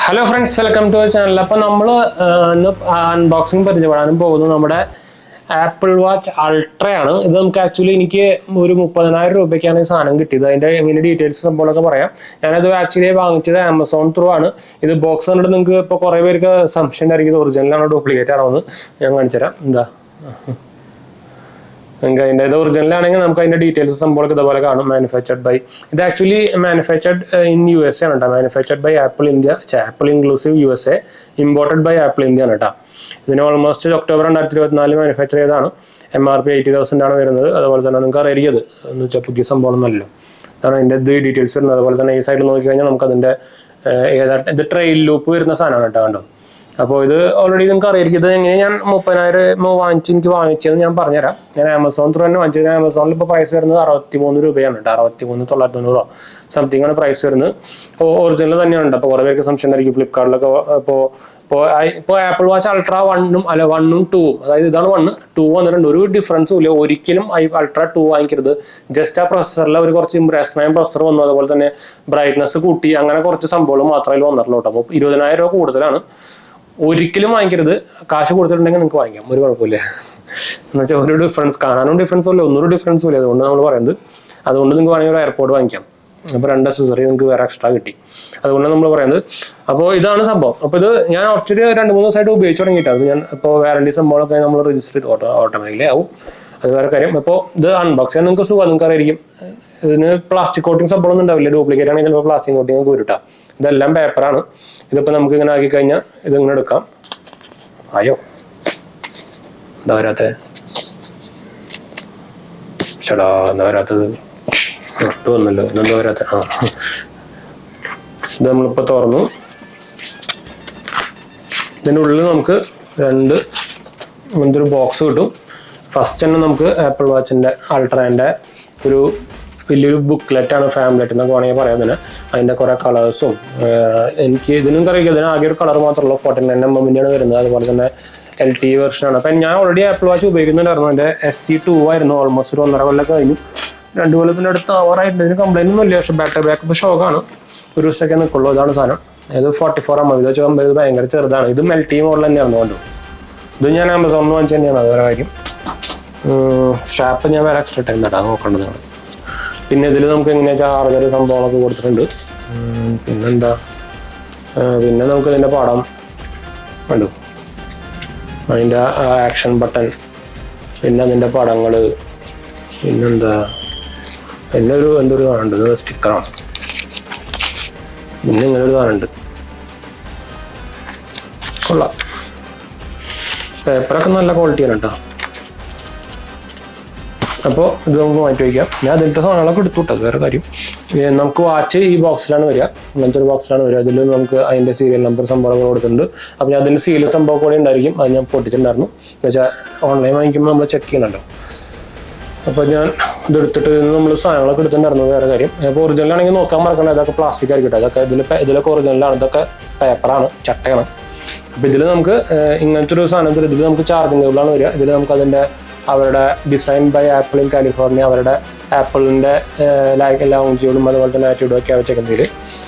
Hello friends, welcome to our channel. അപ്പോൾ നമ്മൾ ഇന്ന് അൺബോക്സിങ് പരിചയപ്പെടാനും പോകുന്നു നമ്മുടെ ആപ്പിൾ വാച്ച് അൾട്രയാണ്. ഇത് നമുക്ക് ആക്ച്വലി എനിക്ക് ഒരു 30,000 രൂപയ്ക്കാണ് ഈ സാധനം കിട്ടിയത്. അതിൻ്റെ എങ്ങനെ ഡീറ്റെയിൽസ് സംഭവങ്ങളൊക്കെ പറയാം. ഞാനത് ആക്ച്വലി വാങ്ങിച്ചത് ആമസോൺ ത്രൂ ആണ്. ഇത് ബോക്സ് കണ്ടിട്ട് നിങ്ങൾക്ക് ഇപ്പോൾ കുറേ പേർക്ക് സംശയം ഉണ്ടായിരിക്കും ഒറിജിനലാണോ ഡ്യൂപ്ലിക്കേറ്റ് ആണോ എന്ന്. ഞാൻ കാണിച്ചു തരാം. എന്താ നിങ്ങൾക്ക് അതിൻ്റെ ഇത് ഒറിജിനലാണെങ്കിൽ നമുക്ക് അതിൻ്റെ ഡീറ്റെയിൽസ് സംഭവമൊക്കെ ഇതുപോലെ കാണും. മാനുഫാക്ചർഡ് ബൈ, ഇത് ആക്ച്വലി മാനുഫാക്ചർഡ് ഇൻ USA ആണ് കേട്ടോ. Manufactured by Apple India, Apple inclusive USA, imported by Apple India ആണ് കേട്ടോ. ഇതിന് ഓൾമോസ്റ്റ് ഒക്ടോബർ 2024 മാനുഫാക്ചർ ചെയ്തതാണ്. MRP 80,000 ആണ് വരുന്നത്. അതുപോലെ തന്നെ നിങ്ങൾക്ക് അറിയാം എന്ന് വെച്ചാൽ പുതിയ സംഭവമൊന്നുമല്ലോ. അതാണ് അതിൻ്റെ ഇത് ഡീറ്റെയിൽസ് വരുന്നത്. അതുപോലെ തന്നെ ഈ സൈഡിൽ നോക്കിക്കഴിഞ്ഞാൽ നമുക്ക് അതിൻ്റെ ഇത് ട്രെയിൽ ലൂപ്പ് വരുന്ന സാധനമാണ് കേട്ടോ. കണ്ടോ, അപ്പോൾ ഇത് ഓൾറെഡി നിങ്ങൾക്ക് അറിയായിരിക്കും. ഇത് എങ്ങനെ ഞാൻ 30,000 എനിക്ക് വാങ്ങിച്ചതെന്ന് ഞാൻ പറഞ്ഞുതരാം. ഞാൻ ആമസോൺ ത്രൂ തന്നെ വാങ്ങിച്ചത്. ആമസോണിൽ ഇപ്പോൾ പ്രൈസ് വരുന്നത് 63 രൂപയാണ് കേട്ടോ. 63,990 സംതിങ് ആണ് പ്രൈസ് വരുന്നത്. ഒറിജിനൽ തന്നെയാണ് കേട്ടോ. അപ്പോൾ കുറേ പേർക്ക് സംശയം ഉണ്ടായിരിക്കും ഫ്ലിപ്കാർട്ടിലൊക്കെ. ഇപ്പോൾ ആപ്പിൾ വാച്ച് അൾട്ര 1ഉം 2ഉം, അതായത് ഇതാണ് 1, 2 വന്നിട്ടുണ്ട്. ഒരു ഡിഫറൻസും ഇല്ല. ഒരിക്കലും അൾട്ര 2 വാങ്ങിക്കരുത്. ജസ്റ്റ് ആ പ്രൊസസറിൽ ഒരു കുറച്ച് S9 പ്രൊസസർ വന്നു. അതുപോലെ തന്നെ ബ്രൈറ്റ്നസ് കൂട്ടി, അങ്ങനെ കുറച്ച് സംഭവങ്ങൾ മാത്രമേ വന്നിട്ടുള്ളൂ കേട്ടോ. അപ്പോൾ 20,000 രൂപ കൂടുതലാണ്. ഒരിക്കലും വാങ്ങിക്കരുത്. കാശ് കൊടുത്തിട്ടുണ്ടെങ്കിൽ നിങ്ങൾക്ക് വാങ്ങിക്കാം, ഒരു കുഴപ്പമില്ല. എന്നുവെച്ചാൽ ഒരു ഡിഫറൻസ് കാണാനും ഡിഫറൻസും ഇല്ല, ഒന്നൊരു ഡിഫറൻസും ഇല്ല. അതുകൊണ്ട് നമ്മൾ പറയുന്നത്, അതുകൊണ്ട് നിങ്ങൾക്ക് വേണമെങ്കിൽ ഒരു എയർപോർട്ട് വാങ്ങിക്കാം. അപ്പോൾ 2 അക്സസറി നിങ്ങൾക്ക് വേറെ എക്സ്ട്രാ കിട്ടി. അതുകൊണ്ട് നമ്മൾ പറയുന്നത്. അപ്പോൾ ഇതാണ് സംഭവം. അപ്പോൾ ഇത് ഞാൻ കുറച്ചൊരു 2-3 ദിവസമായിട്ട് ഉപയോഗിച്ച് തുടങ്ങിയിട്ടാണ്. അത് ഞാൻ ഇപ്പോൾ വാറണ്ടി സംഭവങ്ങളൊക്കെ നമ്മൾ രജിസ്റ്റർ ചെയ്ത് ഓട്ടോമാറ്റിക്കലി ആവും. അത് വേറെ കാര്യം. അപ്പോൾ ഇത് അൺബോക്സ് ചെയ്യാൻ നിങ്ങൾക്ക് സുഖം, നിങ്ങൾക്ക് അറിയായിരിക്കും. ഇതിന് പ്ലാസ്റ്റിക് കോട്ടിങ് സംഭവമൊന്നും ഉണ്ടാവില്ല. ഡ്യൂപ്ലിക്കേറ്റ് ആണെങ്കിൽ ചിലപ്പോൾ പ്ലാസ്റ്റിക് കോട്ടിങ് നമുക്ക് വരട്ടാ. ഇതെല്ലാം പേപ്പറാണ്. ഇതിപ്പോൾ നമുക്ക് ഇങ്ങനെ ആക്കി കഴിഞ്ഞാൽ ഇതിങ്ങനെ എടുക്കാം. ആയോ, എന്താ വരാത്തത്? ചേടാ, എന്താ വരാത്തത്? ഒട്ടും വന്നല്ലോ. ഇതെന്താ വരാത്ത? ഇത് നമ്മളിപ്പോൾ തുറന്നു. ഇതിൻ്റെ ഉള്ളിൽ നമുക്ക് ഒരു ബോക്സ് കിട്ടും. ഫസ്റ്റ് തന്നെ നമുക്ക് ആപ്പിൾ വാച്ചിൻ്റെ അൾട്രാൻ്റെ ഒരു വലിയൊരു ബുക്ക്ലെറ്റാണ്, ഫാമിലെറ്റ് എന്നൊക്കെ വേണമെങ്കിൽ പറയാം. തന്നെ അതിൻ്റെ കുറേ കളേഴ്സും എനിക്ക് ഇതിനും അറിയില്ല. ഇതിന് ആകെ ഒരു കളർ മാത്രമല്ലോ, 49mm വരുന്നത്. അതുപോലെ തന്നെ LTE വെർഷനാണ്. അപ്പം ഞാൻ ഓൾറെഡി ആപ്പിൾ വാച്ച് ഉപയോഗിക്കുന്നുണ്ടായിരുന്നു. എൻ്റെ SE2 ആയിരുന്നു. ഓൾമോസ്റ്റ് ഒരു 1.5 കൊല്ലം കഴിഞ്ഞു. 2 കൊല്ലത്തിൻ്റെ അടുത്ത് ആവാറായിട്ട്. ഇതിന് കംപ്ലൈൻറ്റ് ഒന്നും ഇല്ല. പക്ഷേ ബാറ്ററി ബാക്കപ്പ് ഷോക്കാണ്. ഒരു ദിവസമൊക്കെ നിൽക്കുള്ളൂ. ഇതാണ് സാധനം. ഇത് 44mm. ഇത് വെച്ചാൽ ഇത് ഭയങ്കര ചെറുതാണ്. ഇത് LTE മോഡൽ തന്നെയായിരുന്നു. കൊണ്ടു ഇത് ഞാൻ ആമസോണിൽ നിന്ന് വാങ്ങിച്ചു തന്നെയാണ്. അത് വേറെ കാര്യം. സ്ട്രാപ്പ് ഞാൻ വേറെ എക്സ്ട്രാ ടൈം നട്ടാ നോക്കേണ്ടത് നിങ്ങൾ. പിന്നെ ഇതിൽ നമുക്ക് എങ്ങനെയാ ചാർജർ സംഭവങ്ങളൊക്കെ കൊടുത്തിട്ടുണ്ട്. പിന്നെന്താ, പിന്നെ നമുക്ക് ഇതിൻ്റെ പടം കണ്ടു, അതിൻ്റെ ആക്ഷൻ ബട്ടൺ, പിന്നെ അതിൻ്റെ പടങ്ങൾ, പിന്നെന്താ, പിന്നെ എന്തൊരു കാണുന്നുണ്ട്. ഇത് സ്റ്റിക്കറാണ്. പിന്നെ ഇങ്ങനെ ഒരു കാണുന്നുണ്ട്. കൊള്ളാം. പേപ്പറൊക്കെ നല്ല ക്വാളിറ്റിയാണ് കേട്ടോ. അപ്പോൾ ഇത് നമുക്ക് മാറ്റി വയ്ക്കാം. ഞാൻ അതിലത്തെ സാധനങ്ങളൊക്കെ എടുത്തു വിട്ടത് വേറെ കാര്യം. നമുക്ക് വാച്ച് ഈ ബോക്സിലാണ് വരിക. അങ്ങനത്തെ ഒരു ബോക്സിലാണ് വരിക. അതിൽ നമുക്ക് അതിൻ്റെ സീരിയൽ നമ്പർ സംഭവങ്ങൾ കൊടുത്തിട്ടുണ്ട്. അപ്പോൾ ഞാൻ അതിൻ്റെ സീരിയൽ സംഭവം കൂടെ ഉണ്ടായിരിക്കും. അത് ഞാൻ പൊട്ടിച്ചിട്ടുണ്ടായിരുന്നു. എന്ന് വെച്ചാൽ ഓൺലൈൻ വാങ്ങിക്കുമ്പോൾ നമ്മൾ ചെക്ക് ചെയ്യണമല്ലോ. അപ്പോൾ ഞാൻ ഇതെടുത്തിട്ട് നമ്മൾ സാധനങ്ങളൊക്കെ എടുത്തിട്ടുണ്ടായിരുന്നു വേറെ കാര്യം. അപ്പോൾ ഒറിജിനലാണെങ്കിൽ നോക്കാൻ മറക്കണം. ഇതൊക്കെ പ്ലാസ്റ്റിക് ആയിരിക്കട്ടെ. അതൊക്കെ ഇതിലൊക്കെ ഒറിജിനലാണ്. ഇതൊക്കെ പേപ്പറാണ്, ചട്ടയാണ്. അപ്പോൾ ഇതിൽ നമുക്ക് ഇങ്ങനത്തെ ഒരു സാധനം, ഇതിൽ നമുക്ക് ചാർജിങ് കേബിളാണ് വരിക. ഇതിൽ നമുക്ക് അതിൻ്റെ അവരുടെ design by Apple in California, അവരുടെ ആപ്പിളിൻ്റെ ലൗഞ്ചുകളും അതുപോലെ തന്നെ ആറ്റിറ്റ്യൂഡും ഒക്കെ വെച്ചേക്കുന്നതിൽ.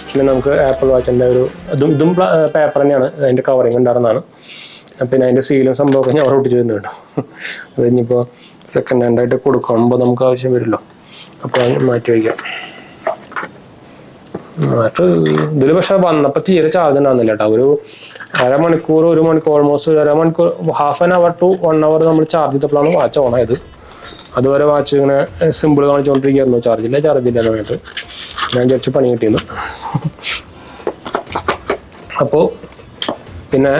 പിന്നെ നമുക്ക് ആപ്പിൾ വാച്ചിൻ്റെ ഇതും പേപ്പർ തന്നെയാണ്. അതിൻ്റെ കവറിങ് ഉണ്ടായിരുന്നതാണ്. പിന്നെ അതിൻ്റെ സീലും സംഭവമൊക്കെ ഞാൻ അവിടെ ഒട്ടിച്ച് തരുന്നുണ്ട്. അത് ഇനിയിപ്പോൾ സെക്കൻഡ് ഹാൻഡായിട്ട് കൊടുക്കുമ്പോൾ നമുക്ക് ആവശ്യം വരുമല്ലോ. അപ്പോൾ അത് മാറ്റി വയ്ക്കാം. ഇതിൽ പക്ഷെ വന്നപ്പോൾ തീരെ ചാർജ് ഉണ്ടാകുന്നില്ല കേട്ടോ. ഒരു അരമണിക്കൂർ, 1 മണിക്കൂർ, ഓൾമോസ്റ്റ് 1/2 മണിക്കൂർ, ½ an hour to 1 hour നമ്മൾ ചാർജ് ചെയ്തപ്പോഴാണ് വാച്ച് ഓണായത്. അതുവരെ വാച്ച് ഇങ്ങനെ സിമ്പിൾ കാണിച്ചുകൊണ്ടിരിക്കുകയായിരുന്നു. ചാർജില്ല എന്ന് പറഞ്ഞിട്ട് ഞാൻ വിചാരിച്ച് പണി കിട്ടിയിരുന്നു. അപ്പോൾ പിന്നെ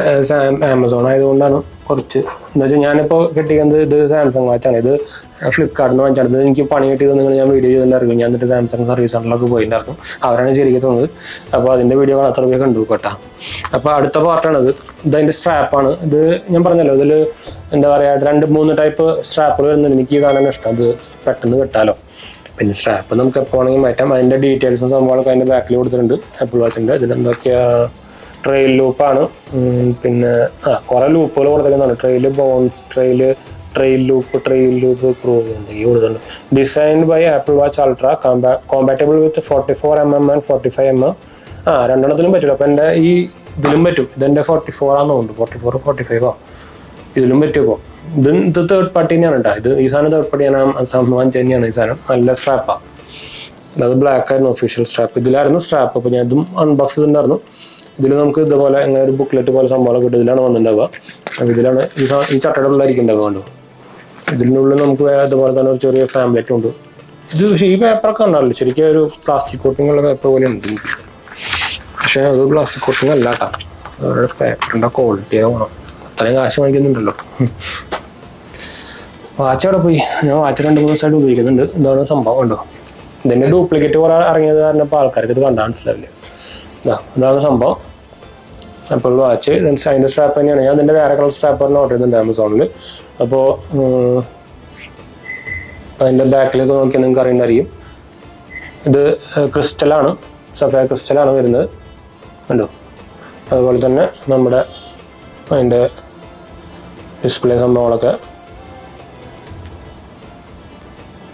ആമസോൺ ആയതുകൊണ്ടാണ് കുറച്ച് എന്താ വെച്ചാൽ ഞാനിപ്പോൾ കിട്ടിയത്. ഇത് സാംസങ് വാച്ചാണ്. ഇത് ഫ്ലിപ്കാർട്ടിൽ നിന്ന് വാങ്ങിച്ചാണ്. ഇത് എനിക്ക് പണി കിട്ടിയത് ഞാൻ വീഡിയോ ചെയ്തിട്ടുണ്ടായിരുന്നു. ഞാൻ എന്നിട്ട് സാംസങ് സർവീസ് സെൻ്ററിലൊക്കെ പോയിട്ടുണ്ടായിരുന്നു. അവരാണ് ശരിക്കും തന്നത്. അപ്പോൾ അതിൻ്റെ വീഡിയോ അത്ര പേര് കണ്ടു കേട്ടോ. അപ്പോൾ അടുത്ത പാർട്ടാണിത്. ഇതതിൻ്റെ സ്ട്രാപ്പാണ്. ഇത് ഞാൻ പറഞ്ഞല്ലോ, ഇതിൽ എന്താ പറയുക, 2-3 ടൈപ്പ് സ്ട്രാപ്പുകൾ വരുന്നുണ്ട്. എനിക്ക് കാണാൻ ഇഷ്ടം. അത് പെട്ടെന്ന് കിട്ടാലോ. പിന്നെ സ്ട്രാപ്പ് നമുക്ക് എപ്പോൾ വേണമെങ്കിൽ മാറ്റാം. അതിൻ്റെ ഡീറ്റെയിൽസും സംഭവങ്ങളൊക്കെ അതിൻ്റെ ബാക്കിൽ കൊടുത്തിട്ടുണ്ട്. ആപ്പിൾ വാച്ചിൻ്റെ ഇതിലെന്തൊക്കെയാണ്, ട്രെയിൽ ലൂപ്പാണ്. പിന്നെ കുറേ ലൂപ്പുകൾ കൊടുത്തിരിക്കുന്നതാണ്. ട്രെയിൽ ലൂപ്പ് ക്രൂ എന്തൊക്കെയോ കൊടുത്തിട്ടുണ്ട്. Designed by Apple watch ultra, compatible with 44mm and 45mm. രണ്ടെണ്ണത്തിലും പറ്റില്ല. അപ്പോൾ എൻ്റെ ഈ ഇതിലും പറ്റും. ഇതെൻ്റെ 44 ആണെന്ന് തോന്നുന്നു, 44 45 ഇതിലും പറ്റുമോ. ഇത് തേർഡ് പാർട്ടി തന്നെയാണ് കേട്ടോ. ഈ സാധനം തേർഡ് പാർട്ടിയാണ്, വാങ്ങിച്ചു തന്നെയാണ് ഈ സാധനം. നല്ല സ്ട്രാപ്പാണ്. അത് ബ്ലാക്ക് ആയിരുന്നു ഒഫീഷ്യൽ സ്ട്രാപ്പ്. ഇതിലായിരുന്നു സ്ട്രാപ്പ്. അപ്പോൾ ഞാൻ ഇതും അൺബോക്സ് ചെയ്തിട്ടുണ്ടായിരുന്നു. ഇതിൽ നമുക്ക് ഇതുപോലെ അങ്ങനെ ഒരു ബുക്ക്ലെറ്റ് പോലെ സംഭവം കിട്ടും. ഇതിലാണ് വന്നിട്ടുണ്ടാവുക. അപ്പോൾ ഇതിലാണ് ഈ ചട്ടയുടെ ഉള്ളിലായിരിക്കും ഉണ്ടാവുക. കണ്ടു, ഇതിനുള്ളിൽ നമുക്ക് അതുപോലെ തന്നെ ഒരു ചെറിയ ഫാംലെറ്റും ഉണ്ട്. ഇത് പക്ഷേ ഈ പേപ്പറൊക്കെ ഉണ്ടാവില്ല, ശരിക്കും ഒരു പ്ലാസ്റ്റിക് കോട്ടിംഗ് ഉള്ള പേപ്പർ പോലെ ഉണ്ട് എനിക്ക്. പക്ഷേ അത് പ്ലാസ്റ്റിക് കോട്ടിംഗ് അല്ല കേട്ടോ. അവരുടെ പേപ്പറിൻ്റെ ക്വാളിറ്റി ആവണം. അത്രയും കാശ് വാങ്ങിക്കുന്നുണ്ടല്ലോ. വാച്ച് അവിടെ പോയി. ഞാൻ വാച്ച് 2-3 ദിവസമായിട്ട് ഉപയോഗിക്കുന്നുണ്ട്. ഇതാണ് സംഭവം. കണ്ടോ, ഇതിൻ്റെ ഡ്യൂപ്ലിക്കേറ്റ് കുറെ ഇറങ്ങിയത് കാരണം ഇപ്പോൾ ആൾക്കാർക്ക് ഇത് കണ്ടാൽ മനസ്സിലാവില്ല. ഇതാണ് സംഭവം. അപ്പോൾ വാച്ച് അതിൻ്റെ സ്ട്രാപ്പ് തന്നെയാണ്. ഞാൻ അതിൻ്റെ വേറെ കളർ സ്ട്രാപ്പ് പറഞ്ഞ് ഓർഡർ ചെയ്തിട്ടുണ്ട് ആമസോണിൽ. അപ്പോൾ അതിൻ്റെ ബാക്കിലേക്ക് നോക്കിയാൽ നിങ്ങൾക്ക് അറിയുന്നതായിരിക്കും. ഇത് ക്രിസ്റ്റലാണ്, സഫയർ ക്രിസ്റ്റലാണ് വരുന്നത്. കണ്ടോ, അതുപോലെ തന്നെ നമ്മുടെ അതിൻ്റെ ഡിസ്പ്ലേ സംഭവങ്ങളൊക്കെ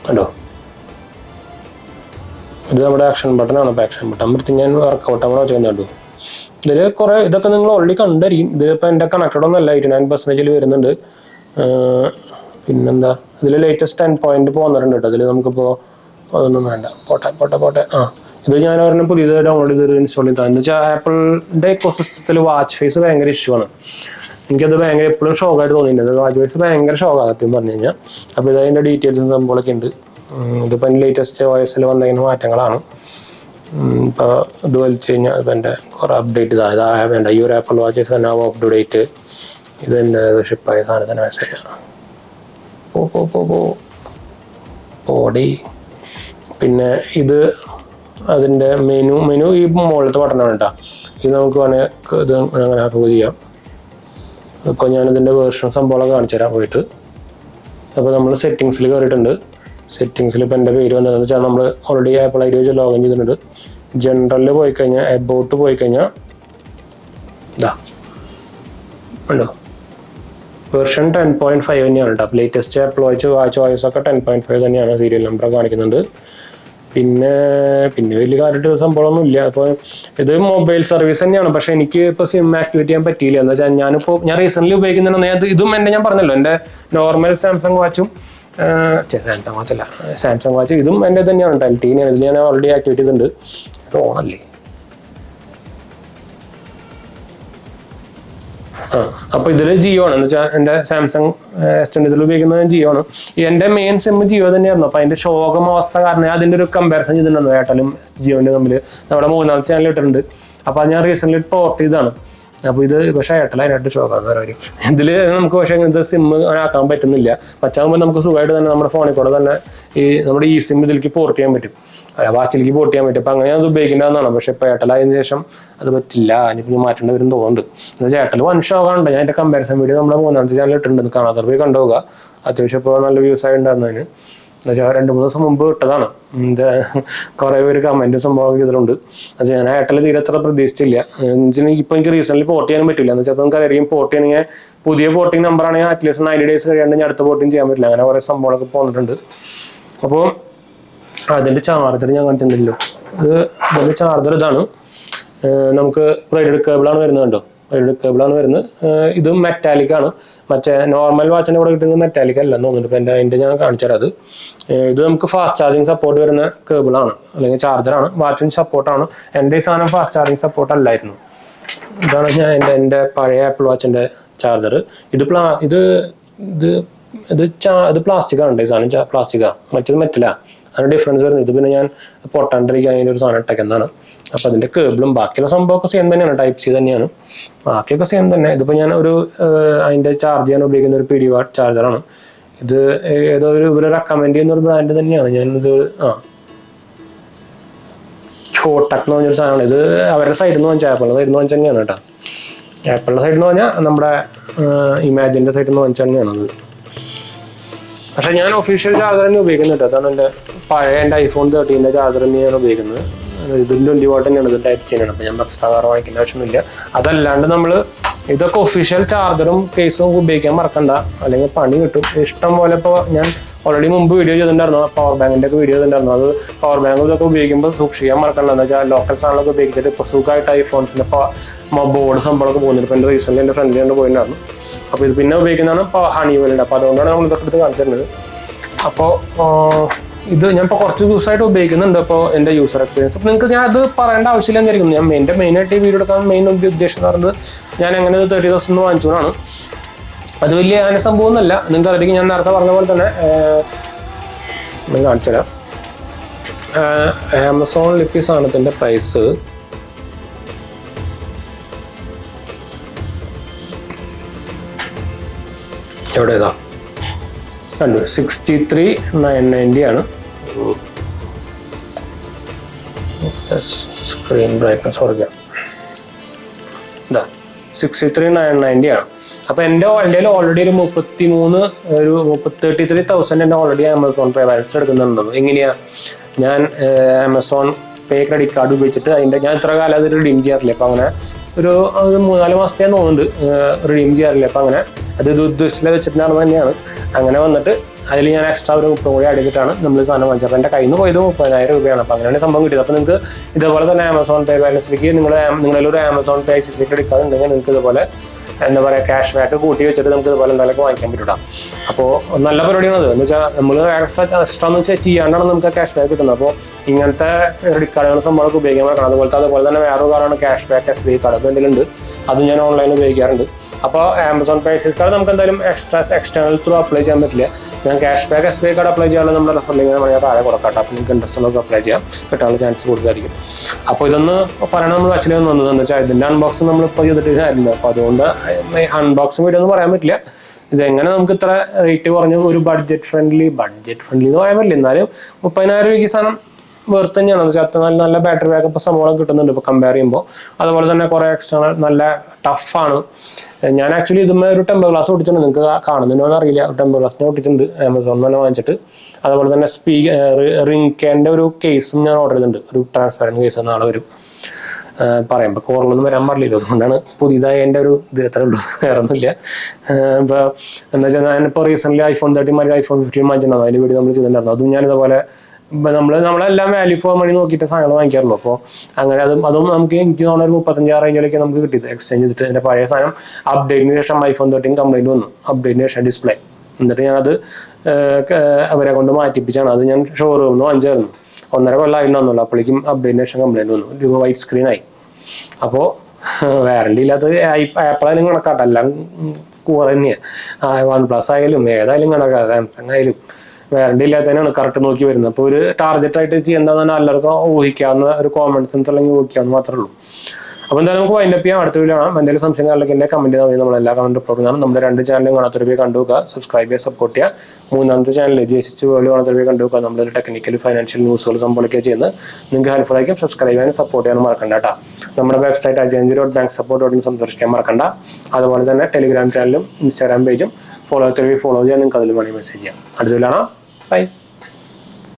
കണ്ടോ. ഇത് നമ്മുടെ ആക്ഷൻ ബട്ടണാണ്. അപ്പോൾ ആക്ഷൻ ബട്ടൺ പ്രതി ഞാൻ വർക്കൗട്ട് ആവണോ ചെയ്യുന്നുണ്ടോ. ഇതിൽ കുറേ ഇതൊക്കെ നിങ്ങൾ ഓൾറെഡി കണ്ടായിരിക്കും. ഇതിപ്പോൾ എൻ്റെ കണക്റ്റഡ് ഒന്നും അല്ല, 89% വരുന്നുണ്ട്. പിന്നെന്താ, ഇതിൽ ലേറ്റസ്റ്റ് 10 പോയിന്റ് പോകുന്നുണ്ട് കേട്ടോ. അതിൽ നമുക്കിപ്പോൾ അതൊന്നും വേണ്ട, പോട്ടെ. ഇത് ഞാൻ ഒരെണ്ണം പുതിയത് ഡൗൺലോഡ് ചെയ്ത് ഇൻസ്റ്റാൾ ചെയ്താൽ എന്ന് വെച്ചാൽ ആപ്പിളിൻ്റെ ഇക്കോസിസ്റ്റത്തിൽ വാച്ച് ഫേസ് ഭയങ്കര ഇഷ്യൂ ആണ്. എനിക്കത് ഭയങ്കര എപ്പോഴും ഷോക്കായിട്ട് തോന്നിയിട്ടുണ്ട്. വാച്ച് ഫേസ് ഭയങ്കര ഷോക്കാണ് സത്യം പറഞ്ഞു കഴിഞ്ഞാൽ. അപ്പോൾ ഇതിൻ്റെ ഡീറ്റെയിൽസും സംഭവങ്ങളൊക്കെ ഉണ്ട്. ഇതിപ്പോൾ ലേറ്റസ്റ്റ് OS വന്നിരിക്കുന്ന മാറ്റങ്ങളാണ്. ഇപ്പോൾ ഇത് വലിച്ചു കഴിഞ്ഞാൽ ഇപ്പം എൻ്റെ കുറേ അപ്ഡേറ്റ് ഇതായത് വേണ്ട. ഈ ഒരു ആപ്പിൾ വാച്ചസ് തന്നെ അപ് ടു ഡേറ്റ്. ഇത് എൻ്റെ ഷിപ്പായ സാധനത്തിന് മെസ്സേജാണ്. ഓടി. പിന്നെ ഇത് അതിൻ്റെ മെനു ഈ മുകളിലത്തെ ബട്ടണാണ് കേട്ടോ. ഇത് നമുക്ക് വേണമെങ്കിൽ ഇത് അങ്ങനെ ആക്കുക ചെയ്യാം. ഇപ്പോൾ ഞാനിതിൻ്റെ വേർഷൻ സംഭവങ്ങളൊക്കെ കാണിച്ചു തരാം പോയിട്ട്. അപ്പോൾ നമ്മൾ സെറ്റിങ്സിൽ കയറിയിട്ടുണ്ട്. സെറ്റിങ്സിൽ ഇപ്പോൾ എൻ്റെ പേര് വന്നതെന്ന് വെച്ചാൽ നമ്മൾ ഓൾറെഡി ആപ്പിൾ ID വെച്ച് ലോഗിൻ ചെയ്തിട്ടുണ്ട്. ജനറലിൽ പോയി കഴിഞ്ഞാൽ എബൌട്ട് പോയി കഴിഞ്ഞാൽ ഇതാ ഉണ്ടോ, വേർഷൻ 10.5 തന്നെയാണ് കേട്ടോ. ലേറ്റസ്റ്റ് ആപ്പിൾ വാച്ച് OS ഒക്കെ 10.5 തന്നെയാണ്. സീരിയൽ നമ്പർ കാണിക്കുന്നുണ്ട്. പിന്നെ വലിയ കാര്യമായിട്ട് സംഭവമൊന്നും ഇല്ല. അപ്പോൾ ഇത് മൊബൈൽ സർവീസ് തന്നെയാണ്. പക്ഷേ എനിക്ക് ഇപ്പോൾ സിം ആക്ടിവേറ്റ് ചെയ്യാൻ പറ്റിയില്ല. എന്ന് വെച്ചാൽ ഞാൻ റീസെൻ്റ്ലി ഉപയോഗിക്കുന്നുണ്ടെന്ന് ഇതും ഞാൻ പറഞ്ഞല്ലോ, എൻ്റെ നോർമൽ സാംസങ് വാച്ചും സാംസങ് വാച്ച് ഇതും എൻ്റെ തന്നെയാണ് കേട്ടോ. LTE ഇതിൽ ഞാൻ ഓൾറെഡി ആക്ടിവേറ്റ് ചെയ്തിട്ടുണ്ട്. ഇത് ഓണല്ലേ. അപ്പോൾ ഇതിൽ ജിയോ ആണ്. എന്ന് വെച്ചാൽ എൻ്റെ സാംസങ് S20 ഉപയോഗിക്കുന്നത് ജിയോ ആണ്. എൻ്റെ മെയിൻ സിം ജിയോ തന്നെയായിരുന്നു. അപ്പോൾ അതിൻ്റെ ശോകമവസ്ഥ കാരണം അതിൻ്റെ ഒരു കമ്പാരിസൺ ചെയ്തിട്ടുണ്ടോ എയർടെലും ജിയോൻ്റെ തമ്മിൽ. നമ്മുടെ 3ാമത്തെ ചാനൽ ഇട്ടിട്ടുണ്ട്. അപ്പോൾ അത് ഞാൻ റീസെൻ്റ്ലി പോർട്ട് ചെയ്തതാണ്. അപ്പോൾ ഇത് പക്ഷേ എയർടെൽ അതിനായിട്ട് ഷോക്കാന്ന് പറയും. ഇതിൽ നമുക്ക് പക്ഷേ ഇത് സിം ആക്കാൻ പറ്റുന്നില്ല. പറ്റാകുമ്പോൾ നമുക്ക് സുഖമായിട്ട് തന്നെ നമ്മുടെ ഫോണിൽ കൂടെ തന്നെ ഈ നമ്മുടെ ഈ സിം ഇതിലേക്ക് പോർട്ട് ചെയ്യാൻ പറ്റും, വാച്ചിലേക്ക് പോർട്ട് ചെയ്യാൻ പറ്റും. അപ്പോൾ അങ്ങനെ അത് ഉപയോഗിക്കേണ്ടതെന്നാണ്. പക്ഷേ ഇപ്പോൾ എയർടെൽ ആയതിനു ശേഷം അത് പറ്റില്ല. അതിനിപ്പോൾ മാറ്റേണ്ടി വരും തോന്നുന്നുണ്ട്. എന്നുവെച്ചാൽ എയർടെൽ വൺ ഷോക്കാണ്. ഞാൻ എൻ്റെ കമ്പാരിസൺ വീഡിയോ നമ്മുടെ 3ാമത്തെ ചാനൽ ഇട്ടിട്ടുണ്ട്. കാണാതെ പോയി കണ്ടുപോകുക. അത്യാവശ്യം ഇപ്പോൾ നല്ല വ്യൂസ് ആയി ഉണ്ടായിരുന്നതിന്. എന്നുവെച്ചാൽ 2-3 ദിവസം മുമ്പ് ഇട്ടതാണ്. കുറേ പേര് കമൻറ്റ് സംഭവം ചെയ്തിട്ടുണ്ട്. അത് ഞാൻ എയർടെൽ തീരെ അത്ര പ്രതീക്ഷിച്ചില്ല. ഇപ്പോൾ എനിക്ക് റീസെൻ്റ്ലി പോർട്ട് ചെയ്യാനും പറ്റില്ല. എന്ന് വെച്ചാൽ നമുക്ക് അറിയാം, പോർട്ട് ചെയ്യണമെങ്കിൽ പുതിയ പോർട്ടിംഗ് നമ്പർ ആണെങ്കിൽ അറ്റ്ലീസ്റ്റ് 90 days കഴിയാണ്ട് ഞാൻ അടുത്ത പോർട്ടിങ് ചെയ്യാൻ പറ്റില്ല. അങ്ങനെ കുറേ സംഭവങ്ങളൊക്കെ പോന്നിട്ടുണ്ട്. അപ്പോൾ അതിൻ്റെ ചാർജർ ഞാൻ കാണിച്ചിട്ടുണ്ടല്ലോ. ഇതിൻ്റെ ചാർജർ ഇതാണ്. നമുക്ക് റൈഡ് കേബിളാണ് വരുന്നത്. കണ്ടോ, റൈഡ് കേബിളാണ് വരുന്നത്. ഇത് മെറ്റാലിക് ആണ്. മറ്റേ നോർമൽ വാച്ചിൻ്റെ കൂടെ കിട്ടുന്നത് മെറ്റാലിക് അല്ലെന്ന് തോന്നുന്നുണ്ട്. ഇപ്പോൾ അതിൻ്റെ ഞാൻ കാണിച്ചു തരാം. ഇത് നമുക്ക് ഫാസ്റ്റ് ചാർജിങ് സപ്പോർട്ട് വരുന്ന കേബിളാണ്, അല്ലെങ്കിൽ ചാർജറാണ്. വാച്ചിന് സപ്പോർട്ടാണ്. എൻ്റെ ഈ സാധനം ഫാസ്റ്റ് ചാർജിങ് സപ്പോർട്ട് അല്ലായിരുന്നു. ഇതാണ് എൻ്റെ പഴയ ആപ്പിൾ വാച്ചിൻ്റെ ചാർജർ. ഇത് പ്ലാസ്റ്റിക്കാണ്. ഈ സാധനം പ്ലാസ്റ്റിക്കാണ്, മറ്റത് മെറ്റലാണ്. അതിന് ഡിഫറൻസ് വരുന്നത്. ഇത് പിന്നെ ഞാൻ പൊട്ടാണ്ടിരിക്കാൻ അതിൻ്റെ ഒരു സാധനം ഇട്ടേക്കുന്നതാണ്. അപ്പോൾ അതിൻ്റെ കേബിളും ബാക്കിയുള്ള സംഭവമൊക്കെ സെയിം തന്നെയാണ്. ടൈപ്പ് C തന്നെയാണ്. ബാക്കിയൊക്കെ സെയിം തന്നെ. ഇതിപ്പോൾ ഞാൻ അതിൻ്റെ ചാർജ് ചെയ്യാൻ ഉപയോഗിക്കുന്ന ഒരു PD വാട്ട് ചാർജറാണ്. ഇത് ഏതോ ഇവർ റെക്കമെൻഡ് ചെയ്യുന്ന ഒരു ബ്രാൻഡ് തന്നെയാണ്. ഞാനിത് ഷോട്ടക് എന്ന് പറഞ്ഞൊരു സാധനമാണ്. ഇത് അവരുടെ സൈഡിൽ നിന്ന് വാങ്ങിച്ചാൽ ആപ്പിളിൻ്റെ സൈഡിൽ നിന്ന് വാങ്ങിച്ചു തന്നെയാണ് കേട്ടോ. ആപ്പിളിൻ്റെ സൈഡിൽ നിന്ന് പറഞ്ഞാൽ നമ്മുടെ ഇമാജിൻ്റെ സൈഡിൽ നിന്ന് വാങ്ങിച്ചു തന്നെയാണ് അത്. പക്ഷേ ഞാൻ ഒഫീഷ്യൽ ചാർജർ തന്നെ ഉപയോഗിക്കുന്നുണ്ട്. അതാണ് എൻ്റെ പഴയ എൻ്റെ iPhone 13 ചാർജർ തന്നെയാണ് ഉപയോഗിക്കുന്നത്. ഇതിൽ 20 വാട്ട് തന്നെയാണ്. ഇത് ടൈപ്പ് ചെയ്യാനാണ്. അപ്പോൾ ഞാൻ എക്സ്ട്രാ കാർ വാങ്ങിക്കേണ്ട ആവശ്യമൊന്നുമില്ല. അതല്ലാണ്ട് നമ്മൾ ഇതൊക്കെ ഒഫീഷ്യൽ ചാർജറും കേസും ഉപയോഗിക്കാൻ മറക്കണ്ട, അല്ലെങ്കിൽ പണി കിട്ടും. ഇഷ്ടം പോലെ ഇപ്പോൾ ഞാൻ ഓൾറെഡി മുമ്പ് വീഡിയോ ചെയ്തിട്ടുണ്ടായിരുന്നു, പവർ ബാങ്കിൻ്റെ ഒക്കെ വീഡിയോ ചെയ്തിട്ടുണ്ടായിരുന്നു. അത് പവർ ബാങ്ക് ഇതൊക്കെ ഉപയോഗിക്കുമ്പോൾ സൂക്ഷിക്കാൻ മറക്കണ്ട. എന്ന് വെച്ചാൽ ലോക്കൽ സാധനങ്ങളൊക്കെ ഉപയോഗിച്ചിട്ട് ഇപ്പോൾ സുഖമായിട്ട് ഐഫോൺസിൻ്റെ ബോർഡ് സംഭവമൊക്കെ പോകുന്നുണ്ട്. ഇപ്പോൾ എൻ്റെ റീസെൻ്റ് എൻ്റെ ഫ്രണ്ടിൽ കൊണ്ട് പോയിട്ടുണ്ടായിരുന്നു. അപ്പോൾ ഇത് പിന്നെ ഉപയോഗിക്കുന്നതാണ് ഇപ്പോൾ ഹണിവെല്ലിൻ്റെ. അപ്പോൾ അതുകൊണ്ടാണ് നമ്മൾ ഇതൊക്കെ എടുത്ത് കാണിച്ചിരുന്നത്. അപ്പോൾ ഇത് ഞാൻ ഇപ്പോൾ കുറച്ച് ദിവസമായിട്ട് ഉപയോഗിക്കുന്നുണ്ട്. അപ്പോൾ എൻ്റെ യൂസർ എക്സ്പീരിയൻസ് അപ്പോൾ നിങ്ങൾക്ക് ഞാൻ അത് പറയേണ്ട ആവശ്യമില്ല എന്നായിരിക്കും. ഞാൻ എൻ്റെ മെയിനായിട്ട് ഈ വീഡിയോ എടുക്കാൻ മെയിൻ ഉദ്ദേശം എന്ന് പറയുന്നത് ഞാൻ എങ്ങനെ 30,000 വാങ്ങിച്ചതാണ്. അത് വലിയ അങ്ങനെ സംഭവമൊന്നുമല്ല. നിങ്ങൾക്ക് അറിയിക്കും, ഞാൻ നേരത്തെ പറഞ്ഞ പോലെ തന്നെ ഞാൻ കാണിച്ചുതരാം. ആമസോണിൽ ഇപ്പോൾ ഈ സാധനത്തിൻ്റെ പ്രൈസ് എവിടെ ഇതാ കണ്ടു, 63,990 ആണ്. സ്ക്രീൻ ബ്രൈറ്റ്നസ് കുറയ്ക്കാം. ഇതാ 63,990 ആണ്. അപ്പോൾ എൻ്റെ ഓൾറെഡി ഒരു 33,000 എൻ്റെ ഓൾറെഡി ആമസോൺ പേ ബാലൻസ് എടുക്കുന്നുണ്ടോ. എങ്ങനെയാണ് ഞാൻ ആമസോൺ പേ ക്രെഡിറ്റ് കാർഡ് ഉപയോഗിച്ചിട്ട് ഞാൻ ഇത്ര കാലം അത് റിഡീം ചെയ്യാറില്ല. അപ്പോൾ അങ്ങനെ ഒരു 3-4 മാസത്തെ തോന്നുന്നുണ്ട് റിഡീം ചെയ്യാറില്ല. അപ്പോൾ അങ്ങനെ അത് ഇത് ഉദ്ദേശിച്ചില്ല വെച്ചിട്ടാണ് തന്നെയാണ് അങ്ങനെ വന്നിട്ട് അതിൽ ഞാൻ എക്സ്ട്രാ ഒരു 30 കൂടി അടിച്ചിട്ടാണ് നമ്മൾ സാധനം വാങ്ങിച്ചത്. അപ്പോൾ എൻ്റെ കയ്യിൽ നിന്ന് പോയത് 30,000 രൂപയാണ്. അപ്പോൾ അങ്ങനെയാണ് സംഭവം കിട്ടിയത്. അപ്പോൾ നിങ്ങൾക്ക് ഇതേപോലെ തന്നെ ആമസോൺ പേ ബാലൻസിലേക്ക് നിങ്ങളൊരു ആമസോൺ പേ ICC ക്രെഡിറ്റ് കാർഡ് ഉണ്ടെങ്കിൽ നിങ്ങൾക്ക് ഇതുപോലെ എന്താ പറയുക ക്യാഷ് ബാക്ക് കൂട്ടി വെച്ചിട്ട് നമുക്ക് ഇതുപോലെ എന്തായാലും വാങ്ങിക്കാൻ പറ്റൂടാ. അപ്പോൾ നല്ല പരിപാടിയാണത്. എന്ന് വെച്ചാൽ നമ്മൾ എക്സ്ട്രാ എന്ന് വെച്ചാൽ ചെയ്യാണ്ടാണ് നമുക്ക് ക്യാഷ് ബാക്ക് കിട്ടുന്നത്. അപ്പോൾ ഇങ്ങനത്തെ ക്രെഡിറ്റ് കാർഡുകൾ സംഭവമൊക്കെ ഉപയോഗിക്കാൻ പറ്റണം. അതുപോലെ തന്നെ വേറൊരു കാർഡാണ് ക്യാഷ് ബാക്ക് SBI കാർഡ്. അപ്പോൾ എന്തെങ്കിലും ഉണ്ട്, അത് ഞാൻ ഓൺലൈനിൽ ഉപയോഗിക്കാറുണ്ട്. അപ്പോൾ ആമസോൺ പേ ICC കാർഡ് നമുക്ക് എന്തായാലും എക്സ്റ്റേണൽ ത്രൂ അപ്ലൈ ചെയ്യാൻ പറ്റില്ല. ഞാൻ cash back SBI card apply ചെയ്യാനുള്ള നമ്മുടെ റെഫറിലിങ്ങനെ ഞാൻ താഴെ കൊടുക്കാം. അപ്പോൾ നിങ്ങൾക്ക് ഇൻട്രസ്റ്റ് ഉള്ളവർക്ക് അപ്ലൈ ചെയ്യാം, കിട്ടാനുള്ള ചാൻസ് കൂടുതലായിരിക്കും. അപ്പോൾ ഇതൊന്ന് പറയണം നമ്മൾ ആക്ച്വലി വന്നത് എന്ന് വെച്ചാൽ ഇതിൻ്റെ അൺബോക്സിങ് നമ്മളിപ്പോൾ ചെയ്തിട്ട് കാര്യമില്ല. അപ്പോൾ അതുകൊണ്ട് അൺബോക്സിങ് വീഡിയോ ഒന്നും പറയാൻ പറ്റില്ല. ഇതെങ്ങനെ നമുക്ക് ഇത്ര റേറ്റ് കുറഞ്ഞ ഒരു ബഡ്ജറ്റ് ഫ്രണ്ട്ലി എന്ന് പറയാൻ പറ്റില്ല. എന്നാലും 30,000 രൂപയ്ക്ക് സാധനം വെറുതെ തന്നെയാണ്. എന്ന് വെച്ചാൽ നല്ല ബാറ്ററി ബാക്കപ്പ് സംഭവം കിട്ടുന്നുണ്ട് ഇപ്പോൾ കമ്പയർ ചെയ്യുമ്പോൾ. അതുപോലെ തന്നെ കുറേ എക്സ്റ്റേണൽ നല്ല ടഫാണ്. ഞാൻ ആക്ച്വലി ഇതുമ്മേ ഒരു ടെമ്പർ ഗ്ലാസ് ഒട്ടിച്ചിട്ടുണ്ട്. നിങ്ങൾക്ക് കാണുന്നുണ്ടോന്ന് അറിയില്ല. ടെമ്പർ ഗ്ലാസിനെ ഒട്ടിച്ചിട്ടുണ്ട് ആമസോണിൽ തന്നെ വാങ്ങിച്ചിട്ട്. അതുപോലെ തന്നെ റിംഗ്കേൻ്റെ ഒരു കേസും ഞാൻ ഓർഡർ ചെയ്തിട്ടുണ്ട്. ഒരു ട്രാൻസ്പാരൻറ്റ് കേസ് നാളെ വരും. പറയുമ്പോൾ കോറിലൊന്നും വരാൻ പാടില്ലല്ലോ, അതുകൊണ്ടാണ് പുതിയതായി എൻ്റെ ഒരു ഇത് എത്ര ഉള്ളൂ, വേറെ ഒന്നുമില്ല. ഇപ്പോൾ എന്താ വെച്ചാൽ ഞാനിപ്പോൾ റീസെൻ്റ്ലി iPhone 13 മാറ്റി iPhone 15 വാങ്ങിച്ചിട്ടുണ്ടായിരുന്നു. അതിൻ്റെ വീഡിയോ നമ്മൾ ചെയ്തിട്ടുണ്ടായിരുന്നു. അതും ഞാനിതുപോലെ നമ്മളെല്ലാം വാല്യൂ ഫോർ മണി നോക്കിയിട്ട് സാധനങ്ങൾ വാങ്ങിക്കാറുള്ളൂ. അപ്പോൾ അങ്ങനെ അതും നമുക്ക് എനിക്ക് തോന്നുന്ന ഒരു 35,000 റേഞ്ചിലേക്ക് നമുക്ക് കിട്ടിയത് എക്സ്ചേഞ്ച് ചെയ്തിട്ട്. എൻ്റെ പഴയ സാധനം അപ്ഡേറ്റിന് ശേഷം iPhone 13 കംപ്ലൈൻറ്റ് വന്നു, അപ്ഡേറ്റിന് ശേഷം ഡിസ്പ്ലേ. എന്നിട്ട് ഞാനത് അവരെ കൊണ്ട് മാറ്റിപ്പിച്ചാണ്. അത് ഞാൻ ഷോറൂമിൽ നിന്ന് വാങ്ങിച്ചായിരുന്നു. 1.5 കൊല്ലമായിട്ടുണ്ടാകുന്നുള്ളൂ. അപ്പോഴേക്കും അപ്ഡേറ്റിന് ശേഷം കംപ്ലൈൻറ്റ് വന്നു, ഒരു വൈറ്റ് സ്ക്രീനായി. അപ്പോൾ വാറണ്ടി ഇല്ലാത്തത് ആപ്പിളായാലും കണക്കാട്ടെ, എല്ലാം കൂടെ തന്നെയാണ്. OnePlus ആയാലും ഏതായാലും കണക്കാണ്, സാംസങ് ആയാലും വാറണ്ടി ഇല്ലാത്തതിനാണ് കറക്റ്റ് നോക്കി വരുന്നത്. അപ്പോൾ ഒരു ടാർഗറ്റായിട്ട് ചെയ്യുന്നതെന്ന് എല്ലാവർക്കും ഊഹിക്കാവുന്ന ഒരു കോമൺ സെൻസ് അല്ലെങ്കിൽ ഊഹിക്കാവുന്ന മാത്രമേ ഉള്ളൂ. അപ്പോൾ എന്തായാലും നമുക്ക് വൈൻഡപ്പ് ചെയ്യാം. അടുത്ത വീഡിയോ കാണാം. എന്തെങ്കിലും സംശയങ്ങളിലേക്ക് എന്നെ കമൻറ്റ് ചെയ്താൽ മതി. നമ്മളെല്ലാ കമൻറ്റ് റിപ്പോർട്ട് കാണാം. നമ്മുടെ 2 ചാനലും കാണാത്തൊരു പോയി കണ്ടുവെക്കുക, സബ്സ്ക്രൈബ് ചെയ്യുക, സപ്പോർട്ട് ചെയ്യുക. 3ാമത്തെ ചാനൽ JSH വേൾഡ് കാണാത്തൊരു പോയി കണ്ടുവെക്കുക. നമ്മളൊരു ടെക്നിക്കൽ ഫൈനാൻഷ്യൽ ന്യൂസുകൾ സംഭവിക്കുക ചെയ്യുന്നത് നിങ്ങൾക്ക് ഹെൽപ്ഫുൾ ആയിരിക്കും. സബ്സ്ക്രൈബ് ചെയ്യാനും സപ്പോർട്ട് ചെയ്യാനും മറക്കണ്ട കേട്ടോ. നമ്മുടെ വെബ്സൈറ്റ് ajanji.banksupport.in സന്ദർശിക്കാൻ മറക്കണ്ട. അതുപോലെ തന്നെ ടെലിഗ്രാം ചാനലും ഇൻസ്റ്റാഗ്രാം പേജും ഫോളോ ചെയ്യാൻ നിങ്ങൾക്ക് അതിൽ വേണമെങ്കിൽ മെസ്സേജ് ചെയ്യാം. അടുത്ത വീഡിയോ കാണാം. ബൈ.